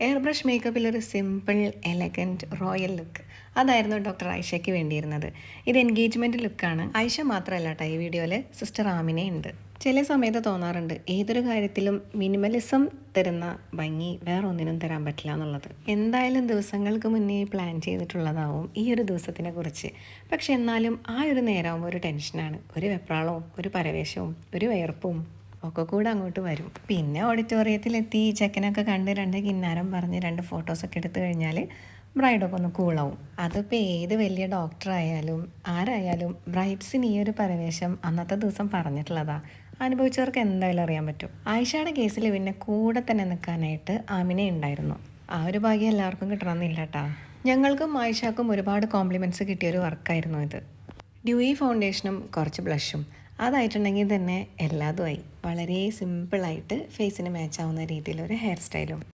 Air brush മേക്കപ്പിലൊരു simple, elegant, royal look. അതായിരുന്നു doctor ആയിഷയ്ക്ക് വേണ്ടിയിരുന്നത്. ഇത് എൻഗേജ്മെൻറ്റ് ലുക്കാണ്. ആയിഷ മാത്രമല്ല കേട്ടോ ഈ വീഡിയോയിൽ, സിസ്റ്റർ ആമിനയുണ്ട്. ചില സമയത്ത് തോന്നാറുണ്ട് ഏതൊരു കാര്യത്തിലും മിനിമലിസം തരുന്ന ഭംഗി വേറെ ഒന്നിനും തരാൻ പറ്റില്ല എന്നുള്ളത്. എന്തായാലും ദിവസങ്ങൾക്ക് മുന്നേ പ്ലാൻ ചെയ്തിട്ടുള്ളതാവും ഈ ഒരു ദിവസത്തിനെ കുറിച്ച്. പക്ഷെ എന്നാലും ആ ഒരു നേരമാകുമ്പോൾ ഒരു ടെൻഷനാണ്. ഒരു വെപ്രാളവും ഒരു പരവേശവും ഒരു വിയർപ്പും ഒക്കെ കൂടെ അങ്ങോട്ട് വരും. പിന്നെ ഓഡിറ്റോറിയത്തിലെത്തി ചെക്കനൊക്കെ കണ്ട് രണ്ട് കിന്നാരം പറഞ്ഞ് രണ്ട് ഫോട്ടോസൊക്കെ എടുത്തു കഴിഞ്ഞാൽ ബ്രൈഡൊക്കെ ഒന്ന് കൂളാവും. അതിപ്പോൾ ഏത് വലിയ ഡോക്ടറായാലും ആരായാലും ബ്രൈഡ്സിന് ഈ ഒരു പരവേശം അന്നത്തെ ദിവസം പറഞ്ഞിട്ടുള്ളതാ. അനുഭവിച്ചവർക്ക് എന്തായാലും അറിയാൻ പറ്റും. ആയിഷയുടെ കേസിൽ പിന്നെ കൂടെ തന്നെ നിൽക്കാനായിട്ട് ആമിന ഉണ്ടായിരുന്നു. ആ ഒരു ഭാഗ്യം എല്ലാവർക്കും കിട്ടണമെന്നില്ല കേട്ടാ. ഞങ്ങൾക്കും ആയിഷക്കും ഒരുപാട് കോംപ്ലിമെൻറ്റ്സ് കിട്ടിയൊരു വർക്കായിരുന്നു ഇത്. ഡ്യൂയി ഫൗണ്ടേഷനും കുറച്ച് ബ്ലഷും അതായിട്ടുണ്ടെങ്കിൽ തന്നെ എല്ലാതുമായി വളരെ സിമ്പിളായിട്ട് ഫേസിന് മാച്ച് ആവുന്ന രീതിയിലൊരു ഹെയർ സ്റ്റൈലും.